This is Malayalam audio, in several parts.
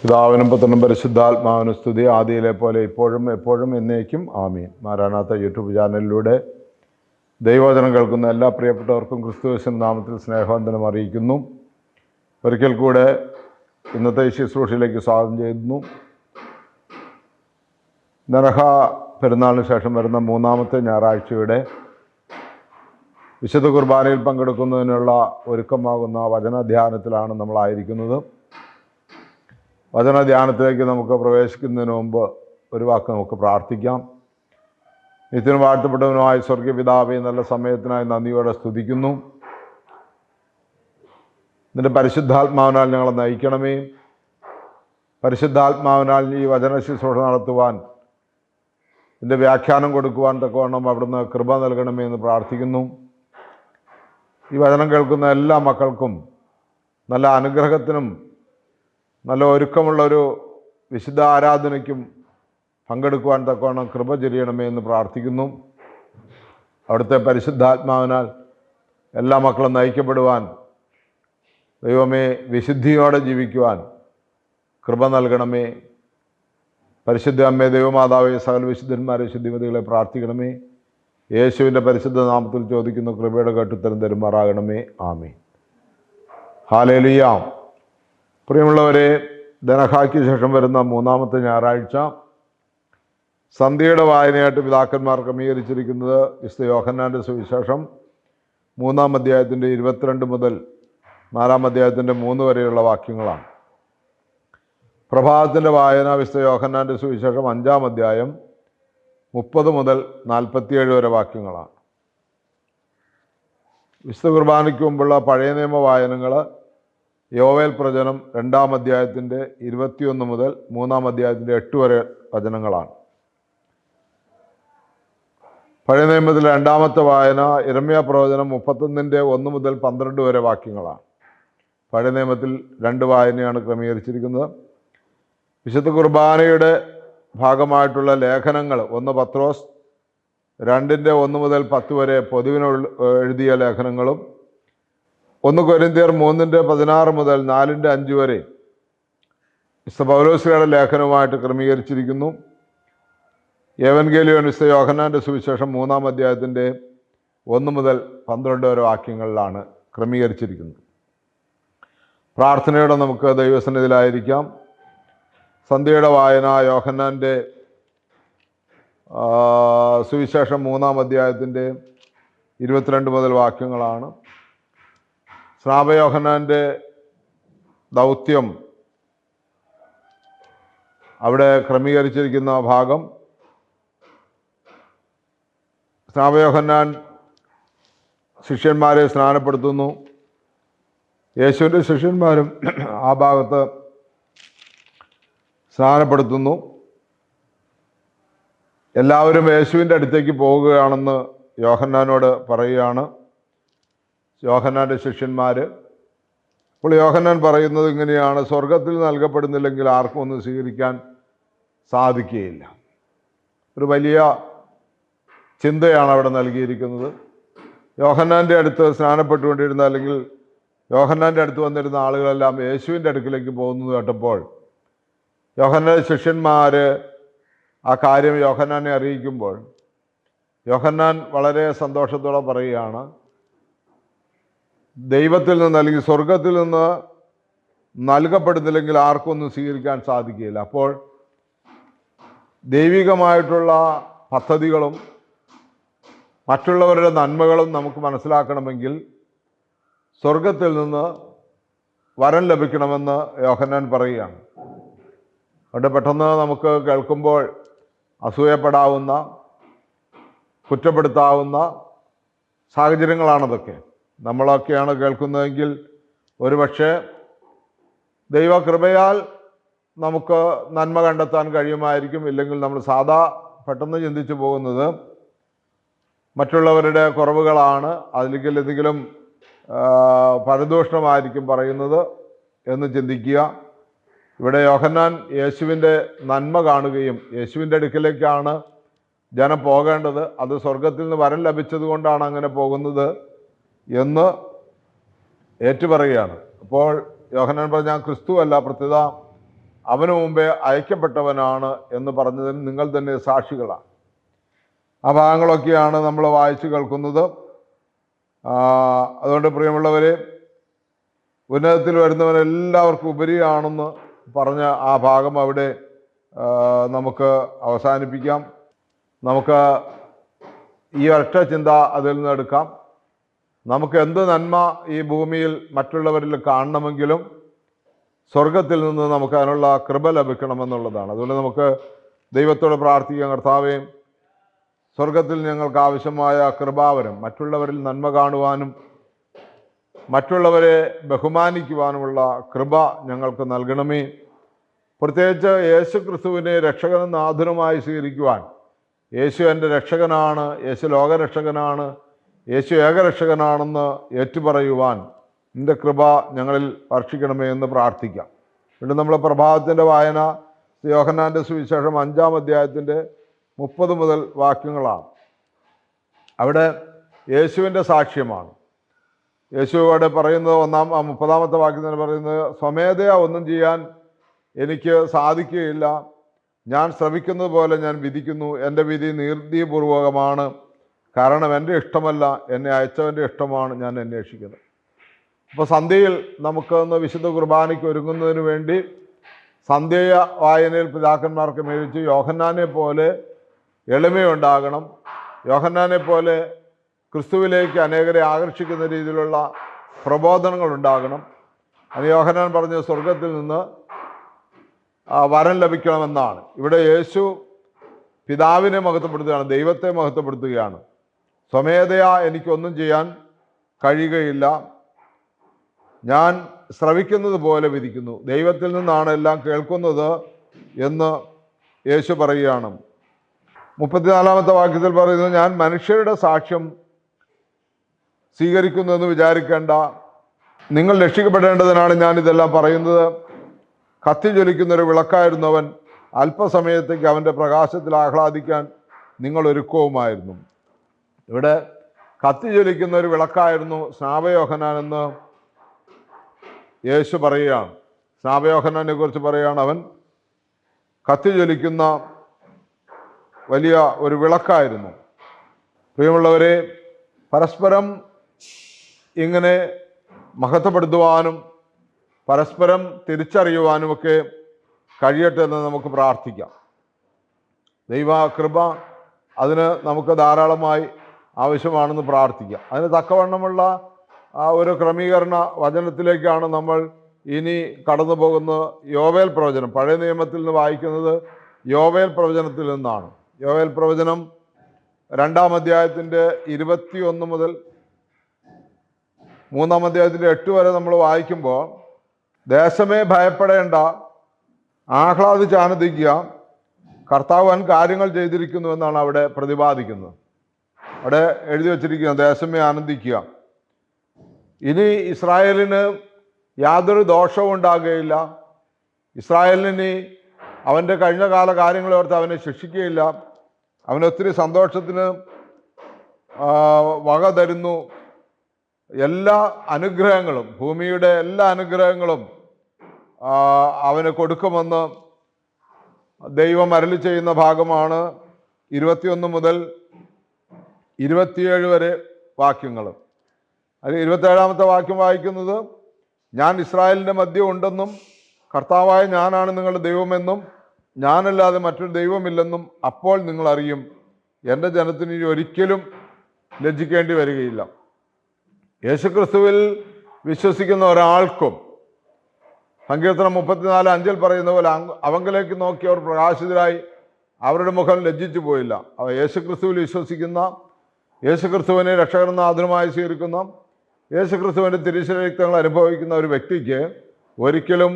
പിതാവിനും പുത്രനും പരിശുദ്ധാത്മാവിനും സ്തുതി, ആദിയിലെ പോലെ ഇപ്പോഴും എപ്പോഴും എന്നേക്കും ആമീൻ. മാരാനാത്ത യൂട്യൂബ് ചാനലിലൂടെ ദൈവവചനം കേൾക്കുന്ന എല്ലാ പ്രിയപ്പെട്ടവർക്കും ക്രിസ്തുയേശുവിന്റെ നാമത്തിൽ സ്നേഹവന്ദനം അറിയിക്കുന്നു. ഒരിക്കൽ കൂടെ ഇന്നത്തെ ഈ ശുശ്രൂഷയിലേക്ക് സ്വാഗതം ചെയ്യുന്നു. നരഹ പെരുന്നാളിന് ശേഷം വരുന്ന മൂന്നാമത്തെ ഞായറാഴ്ചയുടെ വിശുദ്ധ കുർബാനയിൽ പങ്കെടുക്കുന്നതിനുള്ള ഒരുക്കമാകുന്ന വചനധ്യാനത്തിലാണ് നമ്മളായിരിക്കുന്നത്. വചനധ്യാനത്തിലേക്ക് നമുക്ക് പ്രവേശിക്കുന്നതിന് മുമ്പ് ഒരു വാക്ക് നമുക്ക് പ്രാർത്ഥിക്കാം. നിത്യനും വാഴ്ത്തപ്പെട്ടവനുമായ സ്വർഗീയ പിതാവേ, നല്ല സമയത്തിനായി നന്ദിയോടെ സ്തുതിക്കുന്നു. നിന്റെ പരിശുദ്ധാത്മാവിനാൽ ഞങ്ങളെ നയിക്കണമേ. പരിശുദ്ധാത്മാവിനാൽ ഈ വചന ശുശ്രൂഷ നടത്തുവാൻ, ഇതിൻ്റെ വ്യാഖ്യാനം കൊടുക്കുവാൻ തക്കവണ്ണം അവിടുന്ന് കൃപ നൽകണമേ എന്ന് പ്രാർത്ഥിക്കുന്നു. ഈ വചനം കേൾക്കുന്ന എല്ലാ മക്കൾക്കും നല്ല അനുഗ്രഹത്തിനും നല്ല ഒരുക്കമുള്ളൊരു വിശുദ്ധ ആരാധനയ്ക്കും പങ്കെടുക്കുവാൻ തക്കവണ്ണം കൃപ ചൊരിയണമേ എന്ന് പ്രാർത്ഥിക്കുന്നു. അവിടുത്തെ പരിശുദ്ധാത്മാവിനാൽ എല്ലാ മക്കളും നയിക്കപ്പെടുവാൻ, ദൈവമേ, വിശുദ്ധിയോടെ ജീവിക്കുവാൻ കൃപ നൽകണമേ. പരിശുദ്ധ അമ്മേ, ദൈവമാതാവേ, സകല വിശുദ്ധന്മാരെ ശുദ്ധിമതികളെ പ്രാർത്ഥിക്കണമേ. യേശുവിൻ്റെ പരിശുദ്ധ നാമത്തിൽ ചോദിക്കുന്ന കൃപയുടെ കേട്ടുത്തരം തരുമാറാകണമേ. ആമീൻ. ഹല്ലേലൂയ. പ്രിയമുള്ളവരെ, ധനഹായ്ക്ക് ശേഷം വരുന്ന മൂന്നാമത്തെ ഞായറാഴ്ച സന്ധ്യയുടെ വായനയായിട്ട് പിതാക്കന്മാർ ക്രമീകരിച്ചിരിക്കുന്നത് വിശുദ്ധ യോഹന്നാൻ്റെ സുവിശേഷം 3-ാം അധ്യായത്തിൻ്റെ 22 മുതൽ 4-ാം അധ്യായത്തിൻ്റെ 3 വരെയുള്ള വാക്യങ്ങളാണ്. പ്രഭാതത്തിൻ്റെ വായന വിശുദ്ധ യോഹന്നാൻ്റെ സുവിശേഷം 5-ാം അധ്യായം 30 മുതൽ 47 വരെ വാക്യങ്ങളാണ്. വിശുദ്ധ കുർബാനയ്ക്ക് മുമ്പുള്ള പഴയ നിയമ വായനകൾ യോവേൽ പ്രവചനം 2-ാം അധ്യായത്തിൻ്റെ 21 മുതൽ 3-ാം അധ്യായത്തിൻ്റെ 8 വരെ വചനങ്ങളാണ്. പഴയ നിയമത്തിൽ 2-ാമത്തെ വായന യിരെമ്യാ പ്രവചനം 31-ന്റെ 1 മുതൽ 12 വരെ വാക്യങ്ങളാണ്. പഴയ നിയമത്തിൽ 2 വായനയാണ് ക്രമീകരിച്ചിരിക്കുന്നത്. വിശുദ്ധ കുർബാനയുടെ ഭാഗമായിട്ടുള്ള ലേഖനങ്ങൾ 1 പത്രോസ് 2-ന്റെ 1 മുതൽ 10 വരെ പൊതുവിന് എഴുതിയ ലേഖനങ്ങളും 1 കൊരിന്ത്യർ 3-ന്റെ 16 മുതൽ 4-ന്റെ 5 വരെ വിശുദ്ധ പൗലോസ്ലിയുടെ ലേഖനവുമായിട്ട് ക്രമീകരിച്ചിരിക്കുന്നു. ഏവൻഗേലിയോൻ വിശുദ്ധ യോഹന്നാൻ്റെ സുവിശേഷം 3-ാം അധ്യായത്തിൻ്റെ 1 മുതൽ 12 വരെ വാക്യങ്ങളിലാണ് ക്രമീകരിച്ചിരിക്കുന്നത്. പ്രാർത്ഥനയോടെ നമുക്ക് ദൈവസന്നിധിയിലായിരിക്കാം. സന്ധ്യയുടെ വായന യോഹന്നാൻ്റെ സുവിശേഷം 3-ാം അധ്യായത്തിൻ്റെ 22 മുതൽ വാക്യങ്ങളാണ്. സ്നാപക യോഹന്നാൻ്റെ ദൗത്യം അവിടെ ക്രമീകരിച്ചിരിക്കുന്ന ഭാഗം, സ്നാപക യോഹന്നാൻ ശിഷ്യന്മാരെ സ്നാനപ്പെടുത്തുന്നു. യേശുവിൻ്റെ ശിഷ്യന്മാരും ആ ഭാഗത്ത് സ്നാനപ്പെടുത്തുന്നു. എല്ലാവരും യേശുവിൻ്റെ അടുത്തേക്ക് പോവുകയാണെന്ന് യോഹന്നാനോട് പറയുകയാണ് യോഹന്നാൻ്റെ ശിഷ്യന്മാർ. അപ്പോൾ യോഹന്നാൻ പറയുന്നത് ഇങ്ങനെയാണ്: സ്വർഗത്തിൽ നൽകപ്പെടുന്നില്ലെങ്കിൽ ആർക്കും ഒന്നും സ്വീകരിക്കാൻ സാധിക്കുകയില്ല. ഒരു വലിയ ചിന്തയാണ് അവിടെ നൽകിയിരിക്കുന്നത്. യോഹന്നാൻ്റെ അടുത്ത് സ്നാനപ്പെട്ടുകൊണ്ടിരുന്ന, അല്ലെങ്കിൽ യോഹന്നാൻ്റെ അടുത്ത് വന്നിരുന്ന ആളുകളെല്ലാം യേശുവിൻ്റെ അടുക്കിലേക്ക് പോകുന്നത് കേട്ടപ്പോൾ യോഹന്നാൻ്റെ ശിഷ്യന്മാർ ആ കാര്യം യോഹന്നാനെ അറിയിക്കുമ്പോൾ യോഹന്നാൻ വളരെ സന്തോഷത്തോടെ പറയുകയാണ്, ദൈവത്തിൽ നിന്ന് അല്ലെങ്കിൽ സ്വർഗത്തിൽ നിന്ന് നൽകപ്പെടുന്നില്ലെങ്കിൽ ആർക്കും ഒന്നും സ്വീകരിക്കാൻ സാധിക്കുകയില്ല. അപ്പോൾ ദൈവികമായിട്ടുള്ള പദ്ധതികളും മറ്റുള്ളവരുടെ നന്മകളും നമുക്ക് മനസ്സിലാക്കണമെങ്കിൽ സ്വർഗത്തിൽ നിന്ന് വരം ലഭിക്കണമെന്ന് യോഹന്നാൻ പറയുകയാണ്. അവിടെ പെട്ടെന്ന് നമുക്ക് കേൾക്കുമ്പോൾ അസൂയപ്പെടാവുന്ന, കുറ്റപ്പെടുത്താവുന്ന സാഹചര്യങ്ങളാണതൊക്കെ. നമ്മളൊക്കെയാണ് കേൾക്കുന്നതെങ്കിൽ ഒരുപക്ഷെ ദൈവകൃപയാൽ നമുക്ക് നന്മ കണ്ടെത്താൻ കഴിയുമായിരിക്കും. ഇല്ലെങ്കിൽ നമ്മൾ സാധാ പെട്ടെന്ന് ചിന്തിച്ചു പോകുന്നത് മറ്റുള്ളവരുടെ കുറവുകളാണ്, അതിലേക്ക് എന്തെങ്കിലും പരദൂഷണമായിരിക്കും പറയുന്നത് എന്ന് ചിന്തിക്കുക. ഇവിടെ യോഹന്നാൻ യേശുവിൻ്റെ നന്മ കാണുകയും യേശുവിൻ്റെ അടുക്കിലേക്കാണ് ജനം പോകേണ്ടത്, അത് സ്വർഗത്തിൽ നിന്ന് വരം ലഭിച്ചത് കൊണ്ടാണ് അങ്ങനെ പോകുന്നത് എന്ന് ഏറ്റുപറയുകയാണ്. അപ്പോൾ യോഹന്നാൻ പറഞ്ഞ ക്രിസ്തു അല്ല, പ്രത്യുത അവന് മുമ്പേ അയക്കപ്പെട്ടവനാണ് എന്ന് പറഞ്ഞതിന് നിങ്ങൾ തന്നെ സാക്ഷികളാണ്. ആ ഭാഗങ്ങളൊക്കെയാണ് നമ്മൾ വായിച്ചു കേൾക്കുന്നത്. അതുകൊണ്ട് പ്രിയമുള്ളവരെ, ഉന്നതത്തിൽ വരുന്നവരെല്ലാവർക്കും ഉപരിയാണെന്ന് പറഞ്ഞ ആ ഭാഗം അവിടെ നമുക്ക് അവസാനിപ്പിക്കാം. നമുക്ക് ഈ ഒറ്റ ചിന്ത അതിൽ നിന്ന് എടുക്കാം. നമുക്ക് എന്ത് നന്മ ഈ ഭൂമിയിൽ മറ്റുള്ളവരിൽ കാണണമെങ്കിലും സ്വർഗത്തിൽ നിന്ന് നമുക്ക് അതിനുള്ള കൃപ ലഭിക്കണമെന്നുള്ളതാണ്. അതുകൊണ്ട് നമുക്ക് ദൈവത്തോട് പ്രാർത്ഥിക്കാം, കർത്താവേ, സ്വർഗത്തിൽ ഞങ്ങൾക്ക് ആവശ്യമായ കൃപാവരം, മറ്റുള്ളവരിൽ നന്മ കാണുവാനും മറ്റുള്ളവരെ ബഹുമാനിക്കുവാനുമുള്ള കൃപ ഞങ്ങൾക്ക് നൽകണമേ. പ്രത്യേകിച്ച് യേശു ക്രിസ്തുവിനെ രക്ഷകനും നാഥനുമായി സ്വീകരിക്കുവാൻ, യേശു എൻ്റെ രക്ഷകനാണ്, യേശു ലോകരക്ഷകനാണ്, യേശു ഏകരക്ഷകനാണെന്ന് ഏറ്റുപറയുവാൻ നിൻ്റെ കൃപ ഞങ്ങളിൽ വർഷിക്കണമേ എന്ന് പ്രാർത്ഥിക്കാം. വീണ്ടും നമ്മൾ പ്രഭാതത്തിൻ്റെ വായന യോഹന്നാൻ്റെ സുവിശേഷം 5-ാം അധ്യായത്തിൻ്റെ 30 മുതൽ വാക്യങ്ങളാണ്. അവിടെ യേശുവിൻ്റെ സാക്ഷ്യമാണ്. യേശു അവിടെ പറയുന്നത് 30-ാമത്തെ വാക്യത്തിൽ പറയുന്നത്, സ്വമേധയാ ഒന്നും ചെയ്യാൻ എനിക്ക് സാധിക്കുകയില്ല, ഞാൻ ശ്രമിക്കുന്നത് പോലെ ഞാൻ വിധിക്കുന്നു, എൻ്റെ വിധി നീതിപൂർവകമാണ്, കാരണം എൻ്റെ ഇഷ്ടമല്ല എന്നെ അയച്ചവൻ്റെ ഇഷ്ടമാണ് ഞാൻ അന്വേഷിക്കുന്നത്. അപ്പോൾ സന്ധ്യയിൽ നമുക്കൊന്ന് വിശുദ്ധ കുർബാനയ്ക്ക് ഒരുങ്ങുന്നതിന് വേണ്ടി സന്ധ്യ വായനയിൽ പിതാക്കന്മാർക്ക് മേടിച്ച് യോഹന്നാനെ പോലെ എളിമയുണ്ടാകണം, യോഹന്നാനെ പോലെ ക്രിസ്തുവിലേക്ക് അനേകരെ ആകർഷിക്കുന്ന രീതിയിലുള്ള പ്രബോധനങ്ങൾ ഉണ്ടാകണം. അത് യോഹന്നാൻ പറഞ്ഞ സ്വർഗത്തിൽ നിന്ന് വരം ലഭിക്കണമെന്നാണ്. ഇവിടെ യേശു പിതാവിനെ മഹത്വപ്പെടുത്തുകയാണ്, ദൈവത്തെ മഹത്വപ്പെടുത്തുകയാണ്. സ്വമേധയാ എനിക്കൊന്നും ചെയ്യാൻ കഴിയുകയില്ല, ഞാൻ ശ്രവിക്കുന്നത് പോലെ വിധിക്കുന്നു, ദൈവത്തിൽ നിന്നാണ് എല്ലാം കേൾക്കുന്നത് എന്ന് യേശു പറയുകയാണ്. 34-ാമത്തെ വാക്യത്തിൽ പറയുന്നത്, ഞാൻ മനുഷ്യരുടെ സാക്ഷ്യം സ്വീകരിക്കുന്നു എന്ന് വിചാരിക്കേണ്ട, നിങ്ങൾ രക്ഷിക്കപ്പെടേണ്ടതിനാണ് ഞാൻ ഇതെല്ലാം പറയുന്നത്. കത്തി ജ്വലിക്കുന്നൊരു വിളക്കായിരുന്നവൻ, അല്പസമയത്തേക്ക് അവൻ്റെ പ്രകാശത്തിൽ ആഹ്ലാദിക്കാൻ നിങ്ങൾ ഒരുക്കവുമായിരുന്നു. ഇവിടെ കത്തി ജ്വലിക്കുന്ന ഒരു വിളക്കായിരുന്നു സ്നാപയോഹന്നാൻ എന്ന് യേശു പറയുകയാണ്. സ്നാപയോഹന്നാനെ കുറിച്ച് പറയുകയാണ്, അവൻ കത്തി ജ്വലിക്കുന്ന വലിയ ഒരു വിളക്കായിരുന്നു. പ്രിയമുള്ളവരെ, പരസ്പരം ഇങ്ങനെ മഹത്വപ്പെടുത്തുവാനും പരസ്പരം തിരിച്ചറിയുവാനുമൊക്കെ കഴിയട്ടെ എന്ന് നമുക്ക് പ്രാർത്ഥിക്കാം. ദൈവ കൃപ അതിന് നമുക്ക് ധാരാളമായി ആവശ്യമാണെന്ന് പ്രാർത്ഥിക്കാം. അതിന് തക്കവണ്ണമുള്ള ഒരു ക്രമീകരണ വചനത്തിലേക്കാണ് നമ്മൾ ഇനി കടന്നു പോകുന്നത്. യോവേൽ പ്രവചനം, പഴയ നിയമത്തിൽ നിന്ന് വായിക്കുന്നത് യോവേൽ പ്രവചനത്തിൽ നിന്നാണ്. യോവേൽ പ്രവചനം 2-ാം അധ്യായത്തിൻ്റെ 21 മുതൽ 3-ാം അധ്യായത്തിൻ്റെ 8 വരെ നമ്മൾ വായിക്കുമ്പോൾ, ദേശമേ ഭയപ്പെടേണ്ട, ആഹ്ലാദിച്ച് ആനന്ദിക്കുക, കർത്താവ് വൻ കാര്യങ്ങൾ ചെയ്തിരിക്കുന്നു എന്നാണ് അവിടെ പ്രതിപാദിക്കുന്നത്. അവിടെ എഴുതി വച്ചിരിക്കുന്നത് ദേശമേ ആനന്ദിക്കുക. ഇനി ഇസ്രായേലിന് യാതൊരു ദോഷവും ഉണ്ടാകുകയില്ല, ഇസ്രായേലിന് അവൻ്റെ കഴിഞ്ഞ കാല കാര്യങ്ങളെ ഓർത്ത് അവനെ ശിക്ഷിക്കുകയില്ല, അവനൊത്തിരി സന്തോഷത്തിന് വക തരുന്നു. എല്ലാ അനുഗ്രഹങ്ങളും, ഭൂമിയുടെ എല്ലാ അനുഗ്രഹങ്ങളും അവന് കൊടുക്കുമെന്ന് ദൈവം അരുളി ചെയ്യുന്ന ഭാഗമാണ് 21 മുതൽ 27 വരെ വാക്യങ്ങൾ. അത് 27-ാമത്തെ വാക്യം വായിക്കുന്നത്, ഞാൻ ഇസ്രായേലിൻ്റെ മധ്യം ഉണ്ടെന്നും കർത്താവായ ഞാനാണ് നിങ്ങളുടെ ദൈവമെന്നും ഞാനല്ലാതെ മറ്റൊരു ദൈവമില്ലെന്നും അപ്പോൾ നിങ്ങൾ അറിയും, എൻ്റെ ജനത്തിന് ഇനി ഒരിക്കലും ലജ്ജിക്കേണ്ടി വരികയില്ല. യേശുക്രിസ്തുവിൽ വിശ്വസിക്കുന്ന ഒരാൾക്കും, സങ്കീർത്തനം 34:5 പറയുന്ന പോലെ, അവങ്കിലേക്ക് നോക്കി അവർ പ്രകാശിതരായി അവരുടെ മുഖം ലജ്ജിച്ചു പോയില്ല. യേശുക്രിസ്തുവിൽ വിശ്വസിക്കുന്ന, യേശുക്രിസ്തുവിനെ രക്ഷകനാഥനുമായി സ്വീകരിക്കുന്ന, യേശുക്രിസ്തുവിൻ്റെ തിരുശരീരങ്ങൾ അനുഭവിക്കുന്ന ഒരു വ്യക്തിക്ക് ഒരിക്കലും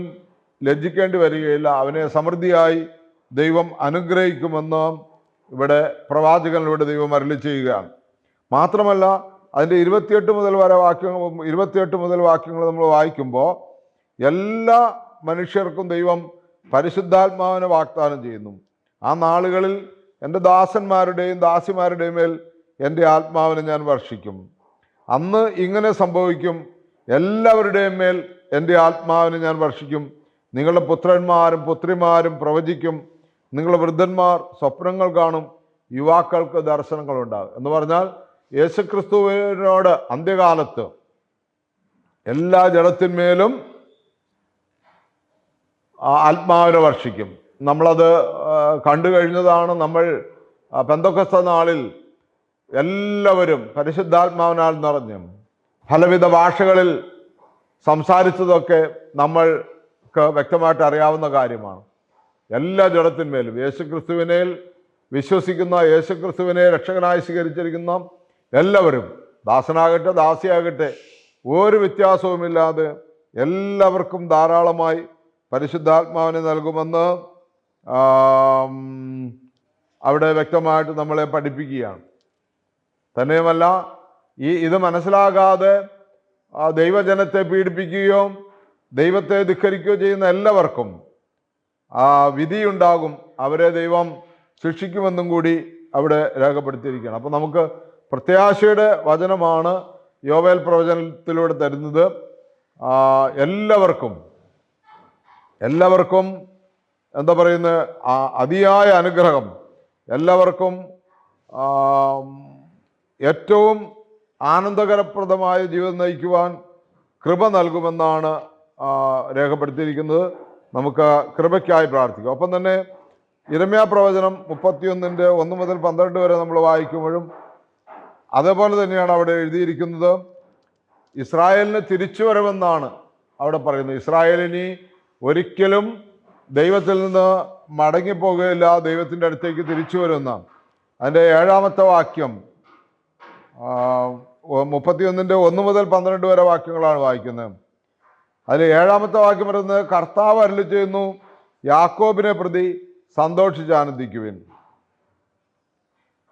ലജ്ജിക്കേണ്ടി വരികയില്ല. അവനെ സമൃദ്ധിയായി ദൈവം അനുഗ്രഹിക്കുമെന്ന് ഇവിടെ പ്രവാചകനിലൂടെ ദൈവം അരുളി ചെയ്യുകയാണ്. മാത്രമല്ല, അതിൻ്റെ 28 മുതൽ വാക്യങ്ങൾ നമ്മൾ വായിക്കുമ്പോൾ, എല്ലാ മനുഷ്യർക്കും ദൈവം പരിശുദ്ധാത്മാവിനെ വാഗ്ദാനം ചെയ്യുന്നു. ആ നാളുകളിൽ എൻ്റെ ദാസന്മാരുടെയും ദാസിമാരുടെയും മേൽ എൻ്റെ ആത്മാവിനെ ഞാൻ വർഷിക്കും. അന്ന് ഇങ്ങനെ സംഭവിക്കും, എല്ലാവരുടെയും മേൽ എൻ്റെ ആത്മാവിനെ ഞാൻ വർഷിക്കും, നിങ്ങളുടെ പുത്രന്മാരും പുത്രിമാരും പ്രവചിക്കും, നിങ്ങളുടെ വൃദ്ധന്മാർ സ്വപ്നങ്ങൾ കാണും, യുവാക്കൾക്ക് ദർശനങ്ങളുണ്ടാകും. എന്ന് പറഞ്ഞാൽ യേശുക്രിസ്തുവിനോട് അന്ത്യകാലത്ത് എല്ലാ ജഡത്തിന്മേലും ആത്മാവിനെ വർഷിക്കും. നമ്മളത് കണ്ടു കഴിഞ്ഞതാണ്. നമ്മൾ പെന്തക്കോസ്ത നാളിൽ എല്ലാവരും പരിശുദ്ധാത്മാവിനാൽ നിറഞ്ഞു പലവിധ ഭാഷകളിൽ സംസാരിച്ചതൊക്കെ നമ്മൾക്ക് വ്യക്തമായിട്ട് അറിയാവുന്ന കാര്യമാണ്. എല്ലാ ജഡത്തിന്മേലും യേശുക്രിസ്തുവിനെ വിശ്വസിക്കുന്ന, യേശുക്രിസ്തുവിനെ രക്ഷകനായി സ്വീകരിച്ചിരിക്കുന്ന എല്ലാവരും, ദാസനാകട്ടെ ദാസിയാകട്ടെ, ഒരു വ്യത്യാസവുമില്ലാതെ എല്ലാവർക്കും ധാരാളമായി പരിശുദ്ധാത്മാവിനെ നൽകുമെന്ന് അവിടെ വ്യക്തമായിട്ട് നമ്മളെ പഠിപ്പിക്കുകയാണ്. തന്നെയുമല്ല, ഇത് മനസ്സിലാകാതെ ദൈവജനത്തെ പീഡിപ്പിക്കുകയോ ദൈവത്തെ ധിക്കരിക്കുകയോ ചെയ്യുന്ന എല്ലാവർക്കും വിധിയുണ്ടാകും, അവരെ ദൈവം ശിക്ഷിക്കുമെന്നും കൂടി അവിടെ രേഖപ്പെടുത്തിയിരിക്കുകയാണ്. അപ്പോൾ നമുക്ക് പ്രത്യാശയുടെ വചനമാണ് യോവേൽ പ്രവചനത്തിലൂടെ തരുന്നത്. എല്ലാവർക്കും എന്താ പറയുന്നത്, അതിയായ അനുഗ്രഹം, എല്ലാവർക്കും ഏറ്റവും ആനന്ദകരപ്രദമായ ജീവിതം നയിക്കുവാൻ കൃപ നൽകുമെന്നാണ് രേഖപ്പെടുത്തിയിരിക്കുന്നത്. നമുക്ക് കൃപയ്ക്കായി പ്രാർത്ഥിക്കാം. ഒപ്പം തന്നെ യിരെമ്യാ പ്രവചനം 31:1 മുതൽ 12 വരെ നമ്മൾ വായിക്കുമ്പോഴും അതേപോലെ തന്നെയാണ് അവിടെ എഴുതിയിരിക്കുന്നത്. ഇസ്രായേലിന് തിരിച്ചുവരവെന്നാണ് അവിടെ പറയുന്നത്. ഇസ്രായേലിനി ഒരിക്കലും ദൈവത്തിൽ നിന്ന് മടങ്ങിപ്പോകുകയില്ല, ദൈവത്തിൻ്റെ അടുത്തേക്ക് തിരിച്ചു വരുമെന്നാണ്. അതിൻ്റെ 7-ാമത്തെ വാക്യം 31:1 മുതൽ 12 വരെ വാക്യങ്ങളാണ് വായിക്കുന്നത്. അതിൽ 7-ാമത്തെ വാക്യം പറയുന്നത്, കർത്താവ് അരുളി ചെയ്യുന്നു, യാക്കോബിനെ പ്രതി സന്തോഷിച്ച് ആനന്ദിക്കുവിൻ.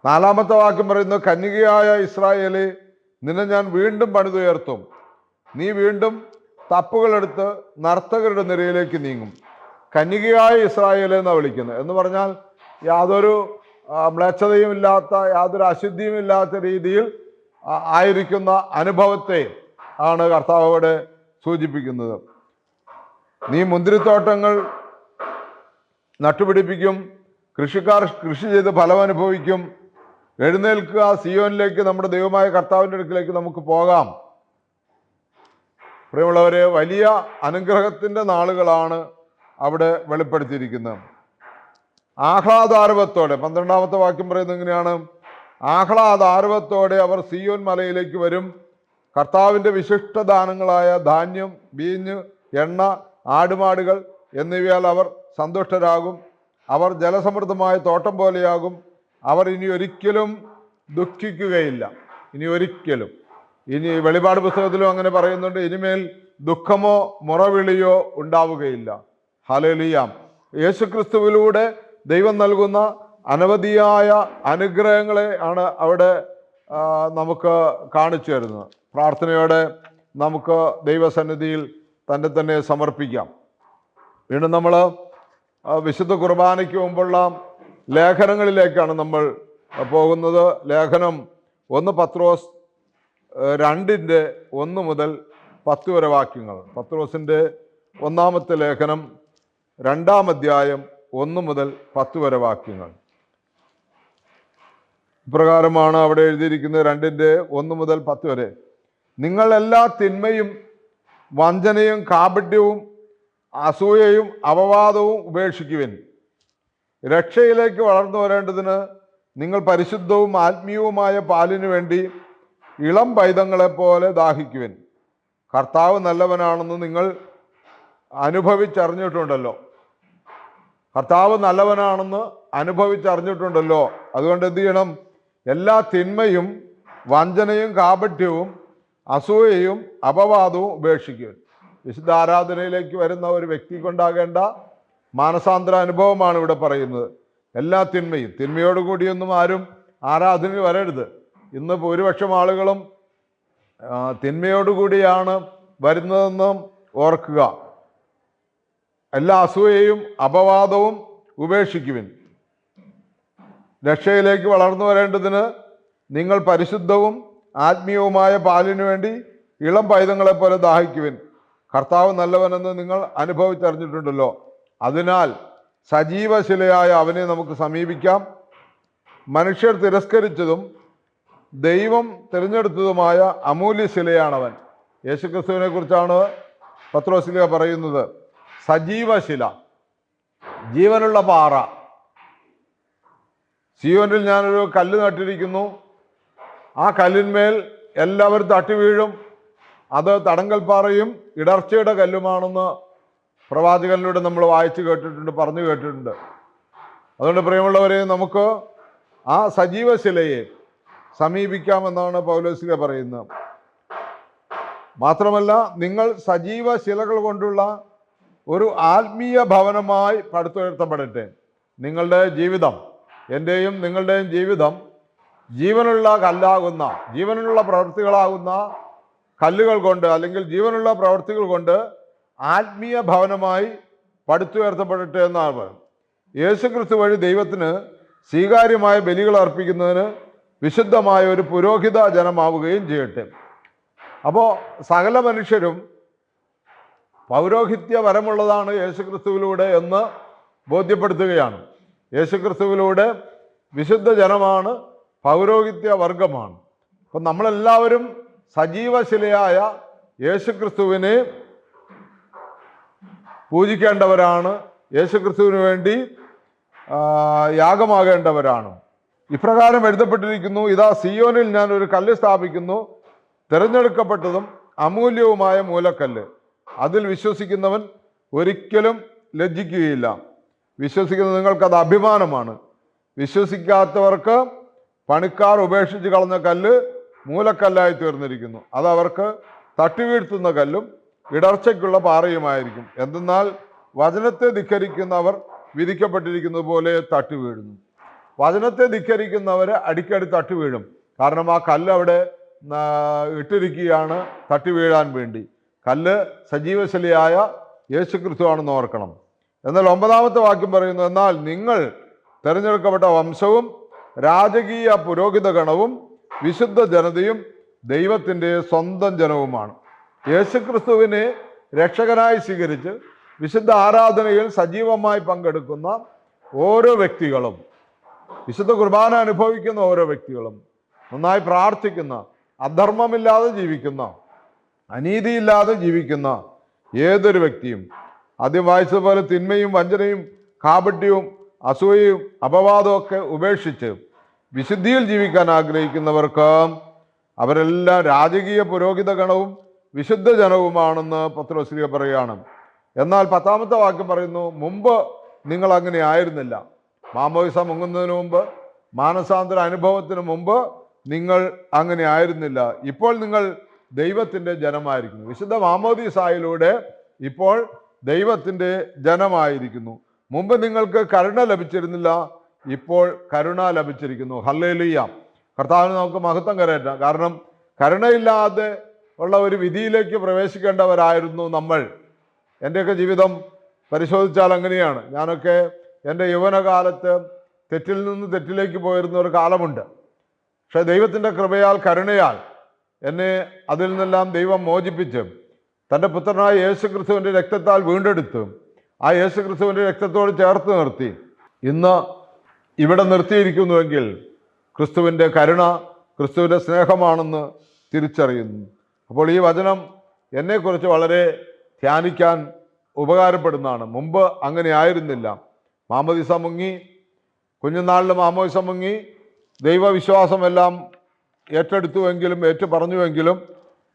4-ാമത്തെ വാക്യം പറയുന്നു, കന്യകയായ ഇസ്രായേലേ, നിന്നെ ഞാൻ വീണ്ടും പണിതുയർത്തും, നീ വീണ്ടും തപ്പുകളെടുത്ത് നർത്തകരുടെ നിരയിലേക്ക് നീങ്ങും. കന്യകയായ ഇസ്രായേലേ എന്നാണ് വിളിക്കുന്നത്. എന്ന് പറഞ്ഞാൽ യാതൊരു മ്ലേച്ഛതയും ഇല്ലാത്ത, യാതൊരു അശുദ്ധിയും ഇല്ലാത്ത രീതിയിൽ ആയിരിക്കുന്ന അനുഭവത്തെ ആണ് കർത്താവ് അവിടെ സൂചിപ്പിക്കുന്നത്. നീ മുന്തിരിത്തോട്ടങ്ങൾ നട്ടുപിടിപ്പിക്കും, കൃഷിക്കാർ കൃഷി ചെയ്ത് ഫലം അനുഭവിക്കും. എഴുന്നേൽക്കുക, സിയോനിലേക്ക്, നമ്മുടെ ദൈവമായ കർത്താവിൻ്റെ അടുക്കിലേക്ക് നമുക്ക് പോകാം. പ്രിയമുള്ളവരെ, വലിയ അനുഗ്രഹത്തിൻ്റെ നാളുകളാണ് അവിടെ വെളിപ്പെടുത്തിയിരിക്കുന്നത്. ആഹ്ലാദാരവത്തോടെ 12-ാമത്തെ വാക്യം പറയുന്നത് എങ്ങനെയാണ്? ആഹ്ലാദാരവത്തോടെ അവർ സിയോൻ മലയിലേക്ക് വരും. കർത്താവിൻ്റെ വിശിഷ്ടദാനങ്ങളായ ധാന്യം, വീഞ്ഞ്, എണ്ണ, ആടുമാടുകൾ എന്നിവയാൽ അവർ സന്തുഷ്ടരാകും. അവർ ജലസമൃദ്ധമായ തോട്ടം പോലെയാകും. അവർ ഇനി ഒരിക്കലും ദുഃഖിക്കുകയില്ല. ഇനി വെളിപാട് പുസ്തകത്തിലും അങ്ങനെ പറയുന്നുണ്ട്, ഇനിമേൽ ദുഃഖമോ മുറവിളിയോ ഉണ്ടാവുകയില്ല. ഹല്ലേലൂയ. യേശുക്രിസ്തുവിലൂടെ ദൈവം നൽകുന്ന അനവധിയായ അനുഗ്രഹങ്ങളെ ആണ് അവിടെ നമുക്ക് കാണിച്ചു തരുന്നത്. പ്രാർത്ഥനയോടെ നമുക്ക് ദൈവസന്നിധിയിൽ തന്നെ സമർപ്പിക്കാം. വീണ്ടും നമ്മൾ വിശുദ്ധ കുർബാനയ്ക്ക് മുമ്പുള്ള ലേഖനങ്ങളിലേക്കാണ് നമ്മൾ പോകുന്നത്. ലേഖനം 1 പത്രോസ് 2:1 മുതൽ 10 വരെ വാക്യങ്ങൾ. പത്രോസിൻ്റെ 1-ാമത്തെ ലേഖനം 2-ാം അധ്യായം 1 മുതൽ 10 വരെ വാക്യങ്ങൾ. ഇപ്രകാരമാണ് അവിടെ എഴുതിയിരിക്കുന്നത്. 2:1 മുതൽ 10 വരെ. നിങ്ങൾ എല്ലാ തിന്മയും വഞ്ചനയും കാപട്യവും അസൂയയും അപവാദവും ഉപേക്ഷിക്കുവിൻ. രക്ഷയിലേക്ക് വളർന്നു വരേണ്ടതിന് നിങ്ങൾ പരിശുദ്ധവും ആത്മീയവുമായ പാലിനു വേണ്ടി ഇളം പൈതങ്ങളെപ്പോലെ ദാഹിക്കുവിൻ. കർത്താവ് നല്ലവനാണെന്ന് നിങ്ങൾ അനുഭവിച്ചറിഞ്ഞിട്ടുണ്ടല്ലോ. അതുകൊണ്ട് എന്ത് ചെയ്യണം? എല്ലാ തിന്മയും വഞ്ചനയും കാപട്യവും അസൂയയും അപവാദവും ഉപേക്ഷിക്കുവിൻ. വിശുദ്ധ ആരാധനയിലേക്ക് വരുന്ന ഒരു വ്യക്തിക്കുണ്ടാകേണ്ട മാനസാന്തര അനുഭവമാണ് ഇവിടെ പറയുന്നത്. എല്ലാ തിന്മയോടുകൂടിയൊന്നും ആരും ആരാധനയിൽ വരരുത്. ഇന്ന് ഭൂരിപക്ഷം ആളുകളും തിന്മയോടുകൂടിയാണ് വരുന്നതെന്നും ഓർക്കുക. എല്ലാ അസൂയയും അപവാദവും ഉപേക്ഷിക്കുവിൻ. രക്ഷയിലേക്ക് വളർന്നു വരേണ്ടതിന് നിങ്ങൾ പരിശുദ്ധവും ആത്മീയവുമായ പാലിനു വേണ്ടി ഇളം പൈതങ്ങളെപ്പോലെ ദാഹിക്കുവിൻ. കർത്താവ് നല്ലവനെന്ന് നിങ്ങൾ അനുഭവിച്ചറിഞ്ഞിട്ടുണ്ടല്ലോ. അതിനാൽ സജീവശിലയായ അവനെ നമുക്ക് സമീപിക്കാം. മനുഷ്യർ തിരസ്കരിച്ചതും ദൈവം തിരഞ്ഞെടുത്തതുമായ അമൂല്യശിലയാണവൻ. യേശുക്രിസ്തുവിനെ കുറിച്ചാണ് പത്രോസ്ലീഹ പറയുന്നത്. സജീവശില, ജീവനുള്ള പാറ. സീയോനിൽ ഞാനൊരു കല്ല് നട്ടിരിക്കുന്നു, ആ കല്ലിന്മേൽ എല്ലാവരും തട്ടി വീഴും, അത് തടങ്കൽപ്പാറയും ഇടർച്ചയുടെ കല്ലുമാണെന്ന് പ്രവാചകനിലൂടെ നമ്മൾ വായിച്ചു കേട്ടിട്ടുണ്ട്, പറഞ്ഞു കേട്ടിട്ടുണ്ട്. അതുകൊണ്ട് പ്രിയമുള്ളവരെ, നമുക്ക് ആ സജീവശിലയെ സമീപിക്കാമെന്നാണ് പൗലോസ്ലീഹ പറയുന്നത്. മാത്രമല്ല, നിങ്ങൾ സജീവ ശിലകൾ കൊണ്ടുള്ള ഒരു ആത്മീയ ഭവനമായി പടുത്തുയർത്തപ്പെടട്ടെ. നിങ്ങളുടെ ജീവിതം, എൻ്റെയും നിങ്ങളുടെയും ജീവിതം ജീവനുള്ള കല്ലാകുന്ന, ജീവനുള്ള പ്രവൃത്തികളാകുന്ന കല്ലുകൾ കൊണ്ട്, അല്ലെങ്കിൽ ജീവനുള്ള പ്രവൃത്തികൾ കൊണ്ട് ആത്മീയ ഭവനമായി പടുത്തുയർത്തപ്പെടട്ടെ എന്നാണ്. യേശുക്രിസ്തു വഴി ദൈവത്തിന് സ്വീകാര്യമായ ബലികൾ അർപ്പിക്കുന്നതിന് വിശുദ്ധമായ ഒരു പുരോഹിത ജനമാവുകയും ചെയ്യട്ടെ. അപ്പോൾ സകല മനുഷ്യരും പൗരോഹിത്യ വരമുള്ളതാണ് യേശുക്രിസ്തുവിലൂടെ എന്ന് ബോധ്യപ്പെടുത്തുകയാണ്. യേശുക്രിസ്തുവിലൂടെ വിശുദ്ധ ജനമാണ്, പൗരോഹിത്യ വർഗമാണ്. അപ്പം നമ്മളെല്ലാവരും സജീവശിലയായ യേശുക്രിസ്തുവിനെ പൂജിക്കേണ്ടവരാണ്, യേശുക്രിസ്തുവിന് വേണ്ടി യാഗമാകേണ്ടവരാണ്. ഇപ്രകാരം എഴുതപ്പെട്ടിരിക്കുന്നു, ഇതാ സിയോനിൽ ഞാൻ ഒരു കല്ല് സ്ഥാപിക്കുന്നു, തിരഞ്ഞെടുക്കപ്പെട്ടതും അമൂല്യവുമായ മൂലക്കല്ല്. അതിൽ വിശ്വസിക്കുന്നവൻ ഒരിക്കലും ലജ്ജിക്കുകയില്ല. വിശ്വസിക്കുന്ന നിങ്ങൾക്കത് അഭിമാനമാണ്. വിശ്വസിക്കാത്തവർക്ക് പണിക്കാർ ഉപേക്ഷിച്ച് കളഞ്ഞ കല്ല് മൂലക്കല്ലായി തീർന്നിരിക്കുന്നു. അതവർക്ക് തട്ടിവീഴ്ത്തുന്ന കല്ലും ഇടർച്ചയ്ക്കുള്ള പാറയുമായിരിക്കും. എന്തെന്നാൽ വചനത്തെ ധിക്കരിക്കുന്നവർ വിധിക്കപ്പെട്ടിരിക്കുന്നത് പോലെ തട്ടി വീഴുന്നു. വചനത്തെ ധിക്കരിക്കുന്നവരെ അടിക്കടി തട്ടി വീഴും. കാരണം ആ കല്ല് അവിടെ ഇട്ടിരിക്കുകയാണ് തട്ടി വീഴാൻ വേണ്ടി. കല്ല് സജീവശിലയായ യേശുക്രിസ്തു ആണെന്ന് ഓർക്കണം. എന്നാൽ 9-ാമത്തെ വാക്യം പറയുന്നു, എന്നാൽ നിങ്ങൾ തിരഞ്ഞെടുക്കപ്പെട്ട വംശവും രാജകീയ പുരോഹിത ഗണവും വിശുദ്ധ ജനതയും ദൈവത്തിൻ്റെ സ്വന്തം ജനവുമാണ്. യേശുക്രിസ്തുവിനെ രക്ഷകനായി സ്വീകരിച്ച് വിശുദ്ധ ആരാധനയിൽ സജീവമായി പങ്കെടുക്കുന്ന ഓരോ വ്യക്തികളും, വിശുദ്ധ കുർബാന അനുഭവിക്കുന്ന ഓരോ വ്യക്തികളും, നന്നായി പ്രാർത്ഥിക്കുന്ന, അധർമ്മമില്ലാതെ ജീവിക്കുന്ന, അനീതിയില്ലാതെ ജീവിക്കുന്ന ഏതൊരു വ്യക്തിയും, ആദ്യം വായിച്ചതുപോലെ തിന്മയും വഞ്ചനയും കാപട്യവും അസൂയയും അപവാദവും ഒക്കെ ഉപേക്ഷിച്ച് വിശുദ്ധിയിൽ ജീവിക്കാൻ ആഗ്രഹിക്കുന്നവർക്ക് അവരെല്ലാം രാജകീയ പുരോഹിത ഗണവും വിശുദ്ധ ജനവുമാണെന്ന് പത്രോസ്ലീഹ പറയുകയാണ്. എന്നാൽ 10-ാമത്തെ വാക്യം പറയുന്നു, മുമ്പ് നിങ്ങൾ അങ്ങനെ ആയിരുന്നില്ല. മാമോദിസ മുങ്ങുന്നതിന് മുമ്പ്, മാനസാന്തര അനുഭവത്തിന് മുമ്പ് നിങ്ങൾ അങ്ങനെ ആയിരുന്നില്ല. ഇപ്പോൾ നിങ്ങൾ ദൈവത്തിൻ്റെ ജനമായിരിക്കുന്നു. വിശുദ്ധ മാമോദിസായിലൂടെ ഇപ്പോൾ ദൈവത്തിൻ്റെ ജനമായിരിക്കുന്നു. മുമ്പ് നിങ്ങൾക്ക് കരുണ ലഭിച്ചിരുന്നില്ല, ഇപ്പോൾ കരുണ ലഭിച്ചിരിക്കുന്നു. ഹല്ലേലൂയ. കർത്താവിന് നമുക്ക് മഹത്വം കരയറ്റാം. കാരണം കരുണയില്ലാതെ ഉള്ള ഒരു വിധിയിലേക്ക് പ്രവേശിക്കേണ്ടവരായിരുന്നു നമ്മൾ. എൻ്റെയൊക്കെ ജീവിതം പരിശോധിച്ചാൽ അങ്ങനെയാണ്. ഞാനൊക്കെ എൻ്റെ യൗവനകാലത്ത് തെറ്റിൽ നിന്ന് തെറ്റിലേക്ക് പോയിരുന്ന ഒരു കാലമുണ്ട്. പക്ഷെ ദൈവത്തിൻ്റെ കൃപയാൽ, കരുണയാൽ എന്നെ അതിൽ നിന്നെല്ലാം ദൈവം മോചിപ്പിച്ച് തൻ്റെ പുത്രനായ യേശുക്രിസ്തുവിൻ്റെ രക്തത്താൽ വീണ്ടെടുത്ത് ആ യേശുക്രിസ്തുവിൻ്റെ രക്തത്തോട് ചേർത്ത് നിർത്തി ഇന്ന് ഇവിടെ നിർത്തിയിരിക്കുന്നുവെങ്കിൽ ക്രിസ്തുവിൻ്റെ കരുണ, ക്രിസ്തുവിൻ്റെ സ്നേഹമാണെന്ന് തിരിച്ചറിയുന്നു. അപ്പോൾ ഈ വചനം എന്നെക്കുറിച്ച് വളരെ ധ്യാനിക്കാൻ ഉപകാരപ്പെടുന്നതാണ്. മുമ്പ് അങ്ങനെ ആയിരുന്നില്ല. മാമോദിസ മുങ്ങി, കുഞ്ഞുനാളിൽ മാമോദിസ മുങ്ങി, ദൈവവിശ്വാസമെല്ലാം ഏറ്റെടുത്തുവെങ്കിലും പറഞ്ഞുവെങ്കിലും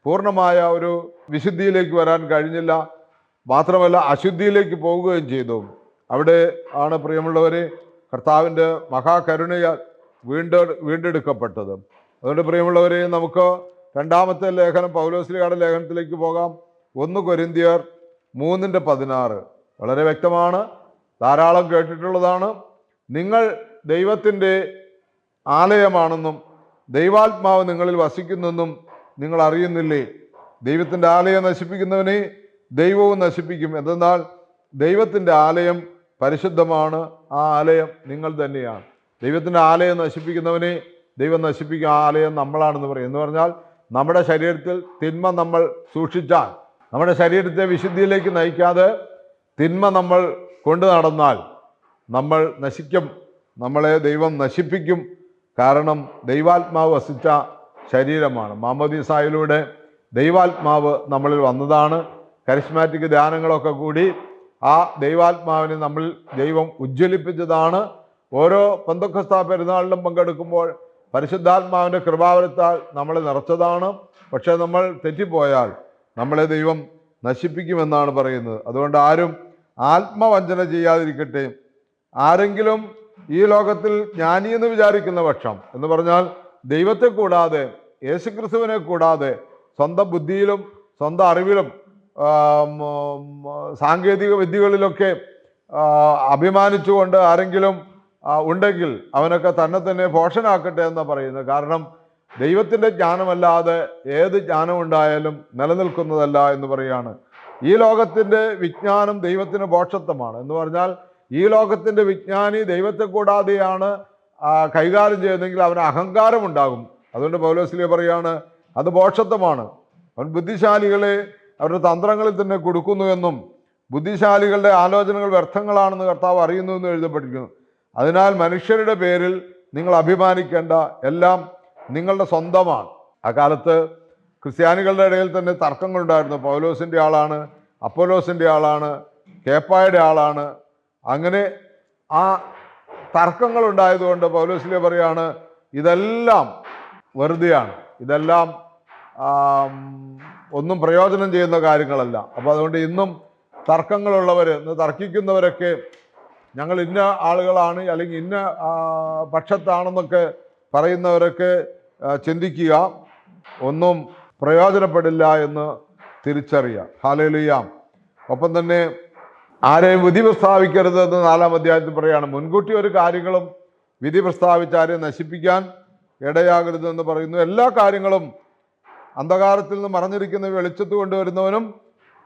പൂർണ്ണമായ ഒരു വിശുദ്ധിയിലേക്ക് വരാൻ കഴിഞ്ഞില്ല. മാത്രമല്ല അശുദ്ധിയിലേക്ക് പോവുകയും ചെയ്തു. അവിടെ ആണ് പ്രിയമുള്ളവരെ കർത്താവിൻ്റെ മഹാകരുണയാൽ വീണ്ടെടുക്കപ്പെട്ടത്. അതുകൊണ്ട് പ്രിയമുള്ളവരെ, നമുക്ക് 2-ാമത്തെ ലേഖനം, പൗലോസ്ലീഹയുടെ ലേഖനത്തിലേക്ക് പോകാം. 1 കൊരിന്ത്യർ 3:16 വളരെ വ്യക്തമാണ്, ധാരാളം കേട്ടിട്ടുള്ളതാണ്. നിങ്ങൾ ദൈവത്തിൻ്റെ ആലയമാണെന്നും ദൈവാത്മാവ് നിങ്ങളിൽ വസിക്കുന്നെന്നും നിങ്ങൾ അറിയുന്നില്ലേ? ദൈവത്തിൻ്റെ ആലയം നശിപ്പിക്കുന്നവനെ ദൈവവും നശിപ്പിക്കും. എന്തെന്നാൽ ദൈവത്തിൻ്റെ ആലയം പരിശുദ്ധമാണ്, ആ ആലയം നിങ്ങൾ തന്നെയാണ്. ദൈവത്തിൻ്റെ ആലയം നശിപ്പിക്കുന്നവനെ ദൈവം നശിപ്പിക്കും. ആ ആലയം നമ്മളാണെന്ന് പറയും. എന്ന് പറഞ്ഞാൽ നമ്മുടെ ശരീരത്തിൽ തിന്മ നമ്മൾ സൂക്ഷിച്ചാൽ, നമ്മുടെ ശരീരത്തെ വിശുദ്ധിയിലേക്ക് നയിക്കാതെ തിന്മ നമ്മൾ കൊണ്ടു നടന്നാൽ നമ്മൾ നശിക്കും, നമ്മളെ ദൈവം നശിപ്പിക്കും. കാരണം ദൈവാത്മാവ് വസിച്ച ശരീരമാണ്. മാമോദീസായിലൂടെ ദൈവാത്മാവ് നമ്മളിൽ വന്നതാണ്. കരിസ്മാറ്റിക് ധ്യാനങ്ങളൊക്കെ കൂടി ആ ദൈവാത്മാവിനെ നമ്മളിൽ ദൈവം ഉജ്ജ്വലിപ്പിച്ചതാണ്. ഓരോ പെന്തക്കോസ്താ പെരുന്നാളിലും പങ്കെടുക്കുമ്പോൾ പരിശുദ്ധാത്മാവിൻ്റെ കൃപാവരത്താൽ നമ്മളെ നിറച്ചതാണ്. പക്ഷേ നമ്മൾ തെറ്റിപ്പോയാൽ നമ്മളെ ദൈവം നശിപ്പിക്കുമെന്നാണ് പറയുന്നത്. അതുകൊണ്ട് ആരും ആത്മവഞ്ചന ചെയ്യാതിരിക്കട്ടെ. ആരെങ്കിലും ഈ ലോകത്തിൽ ജ്ഞാനിയെന്ന് വിചാരിക്കുന്ന പക്ഷം, എന്ന് പറഞ്ഞാൽ ദൈവത്തെ കൂടാതെ, യേശുക്രിസ്തുവിനെ കൂടാതെ സ്വന്തം ബുദ്ധിയിലും സ്വന്തം അറിവിലും സാങ്കേതിക വിദ്യകളിലൊക്കെ അഭിമാനിച്ചുകൊണ്ട് ആരെങ്കിലും ഉണ്ടെങ്കിൽ അവനൊക്കെ തന്നെ ഭോഷനാക്കട്ടെ എന്നാണ് പറയുന്നത്. കാരണം ദൈവത്തിൻ്റെ ജ്ഞാനമല്ലാതെ ഏത് ജ്ഞാനം ഉണ്ടായാലും നിലനിൽക്കുന്നതല്ല എന്ന് പറയുകയാണ്. ഈ ലോകത്തിൻ്റെ വിജ്ഞാനം ദൈവത്തിന് ഭോഷത്വമാണ്. എന്ന് പറഞ്ഞാൽ ഈ ലോകത്തിൻ്റെ വിജ്ഞാനി ദൈവത്തെ കൂടാതെയാണ് കൈകാര്യം ചെയ്യുന്നതെങ്കിൽ അവന് അഹങ്കാരം ഉണ്ടാകും. അതുകൊണ്ട് പൗലോസ്ലീഹ പറയാണ് അത് ഭോഷത്വമാണ്. അവൻ ബുദ്ധിശാലികളെ അവരുടെ തന്ത്രങ്ങളിൽ തന്നെ കൊടുക്കുന്നുവെന്നും ബുദ്ധിശാലികളുടെ ആലോചനകൾ വ്യർത്ഥങ്ങളാണെന്ന് കർത്താവ് അറിയുന്നുവെന്നും എഴുതപ്പെട്ടിരിക്കുന്നു. അതിനാൽ മനുഷ്യരുടെ പേരിൽ നിങ്ങൾ അഭിമാനിക്കേണ്ട, എല്ലാം നിങ്ങളുടെ സ്വന്തമാണ്. അക്കാലത്ത് ക്രിസ്ത്യാനികളുടെ ഇടയിൽ തന്നെ തർക്കങ്ങളുണ്ടായിരുന്നു. പൗലോസിൻ്റെ ആളാണ്, അപ്പോലോസിൻ്റെ ആളാണ്, കേപ്പായുടെ ആളാണ്. അങ്ങനെ ആ തർക്കങ്ങളുണ്ടായതുകൊണ്ട് പൗലോസ്ലീഹ പറയാണ് ഇതെല്ലാം വെറുതെയാണ്, ഇതെല്ലാം ഒന്നും പ്രയോജനം ചെയ്യുന്ന കാര്യങ്ങളല്ല. അപ്പോൾ അതുകൊണ്ട് ഇന്നും തർക്കങ്ങളുള്ളവർ, ഇന്ന് തർക്കിക്കുന്നവരൊക്കെ ഞങ്ങൾ ഇന്ന ആളുകളാണ് അല്ലെങ്കിൽ ഇന്ന പക്ഷത്താണെന്നൊക്കെ പറയുന്നവരൊക്കെ ചിന്തിക്കുക, ഒന്നും പ്രയോജനപ്പെടില്ല എന്ന് തിരിച്ചറിയുക. ഹല്ലേലൂയ. ഒപ്പം തന്നെ ആരെയും വിധി പ്രസ്താവിക്കരുത് എന്ന് 4-ാം അധ്യായത്തിൽ പറയുകയാണ്. മുൻകൂട്ടി ഒരു കാര്യങ്ങളും വിധി പ്രസ്താവിച്ച് ആരെയും നശിപ്പിക്കാൻ ഇടയാകരുതെന്ന് പറയുന്നു. എല്ലാ കാര്യങ്ങളും അന്ധകാരത്തിൽ നിന്ന് മറഞ്ഞിരിക്കുന്ന വെളിച്ചത്ത് കൊണ്ടുവരുന്നവനും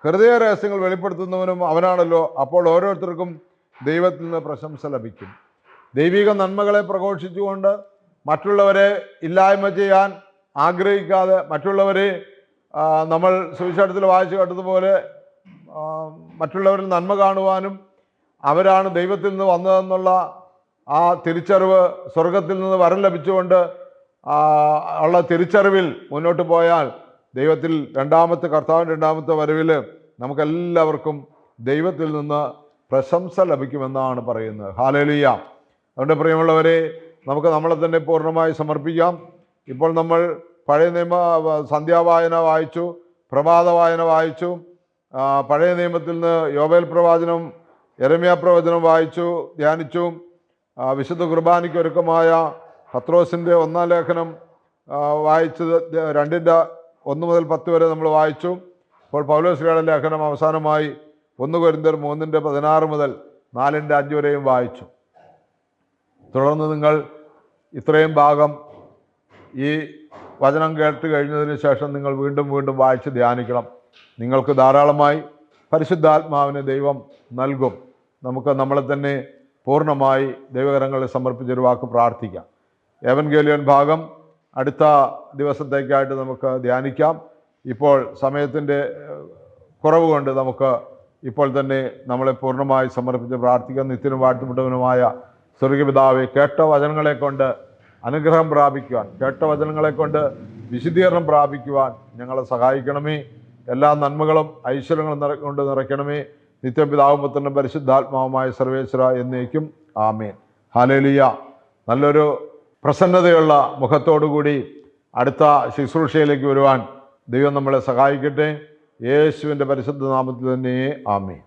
ഹൃദയ രഹസ്യങ്ങൾ വെളിപ്പെടുത്തുന്നവനും അവനാണല്ലോ. അപ്പോൾ ഓരോരുത്തർക്കും ദൈവത്തിൽ നിന്ന് പ്രശംസ ലഭിക്കും. ദൈവിക നന്മകളെ പ്രഘോഷിച്ചുകൊണ്ട് മറ്റുള്ളവരെ ഇല്ലായ്മ ചെയ്യാൻ ആഗ്രഹിക്കാതെ, മറ്റുള്ളവരെ നമ്മൾ സുവിശേഷത്തിൽ വായിച്ചു കേട്ടതുപോലെ മറ്റുള്ളവരിൽ നന്മ കാണുവാനും അവരാണ് ദൈവത്തിൽ നിന്ന് വന്നതെന്നുള്ള ആ തിരിച്ചറിവ് സ്വർഗത്തിൽ നിന്ന് വരം ലഭിച്ചുകൊണ്ട് ഉള്ള തിരിച്ചറിവിൽ മുന്നോട്ട് പോയാൽ ദൈവത്തിൽ കർത്താവിൻ്റെ രണ്ടാമത്തെ വരവിൽ നമുക്കെല്ലാവർക്കും ദൈവത്തിൽ നിന്ന് പ്രശംസ ലഭിക്കുമെന്നാണ് പറയുന്നത്. ഹല്ലേലൂയ. അതുകൊണ്ട് പ്രിയമുള്ളവരെ, നമുക്ക് നമ്മളെ തന്നെ പൂർണ്ണമായി സമർപ്പിക്കാം. ഇപ്പോൾ നമ്മൾ പഴയ നിയമ സന്ധ്യാവായന വായിച്ചു, പ്രഭാത വായന വായിച്ചു, പഴയ നിയമത്തിൽ നിന്ന് യോവേൽ പ്രവാചനം, യെരമ്യാ പ്രവചനം വായിച്ചു, ധ്യാനിച്ചു. വിശുദ്ധ കുർബാനയ്ക്ക് ഒരുക്കമായ പത്രോസിൻ്റെ 1-ാം ലേഖനം വായിച്ചത് 2-1 മുതൽ 10 വരെ നമ്മൾ വായിച്ചു. ഇപ്പോൾ പൗലോസ്ലീഹയുടെ ലേഖനം അവസാനമായി 1 കൊരിന്ത്യർ 3:16 മുതൽ 4:5 വരെയും വായിച്ചു. തുടർന്ന് നിങ്ങൾ ഇത്രയും ഭാഗം ഈ വചനം കേട്ട് കഴിഞ്ഞതിന് ശേഷം നിങ്ങൾ വീണ്ടും വീണ്ടും വായിച്ച് ധ്യാനിക്കണം. നിങ്ങൾക്ക് ധാരാളമായി പരിശുദ്ധാത്മാവിനെ ദൈവം നൽകും. നമുക്ക് നമ്മളെ തന്നെ പൂർണ്ണമായി ദൈവകരങ്ങളിൽ സമർപ്പിച്ചൊരു വാക്ക് പ്രാർത്ഥിക്കാം. എവൻഗേലിയൻ ഭാഗം അടുത്ത ദിവസത്തേക്കായിട്ട് നമുക്ക് ധ്യാനിക്കാം. ഇപ്പോൾ സമയത്തിൻ്റെ കുറവ് കൊണ്ട് നമുക്ക് ഇപ്പോൾ തന്നെ നമ്മളെ പൂർണ്ണമായി സമർപ്പിച്ച് പ്രാർത്ഥിക്കാം. നിത്യനും വാഴ്ത്തപ്പെട്ടവനുമായ സ്വർഗ്ഗപിതാവേ, കേട്ട വചനങ്ങളെ കൊണ്ട് അനുഗ്രഹം പ്രാപിക്കുവാൻ, കേട്ട വചനങ്ങളെ കൊണ്ട് വിശുദ്ധീകരണം പ്രാപിക്കുവാൻ ഞങ്ങളെ സഹായിക്കണമേ. എല്ലാ നന്മകളും ഐശ്വര്യങ്ങളും കൊണ്ട് നിറയ്ക്കണമേ. നിത്യം പിതാവും പുത്രനും പരിശുദ്ധാത്മാവുമായ സർവേശ്വര എന്നേക്കും ആമേൻ. ഹല്ലേലൂയ. നല്ലൊരു പ്രസന്നതയുള്ള മുഖത്തോടുകൂടി അടുത്ത ശുശ്രൂഷയിലേക്ക് വരുവാൻ ദൈവം നമ്മളെ സഹായിക്കട്ടെ. യേശുവിൻ്റെ പരിശുദ്ധ നാമത്തിൽ തന്നെ ആമേൻ.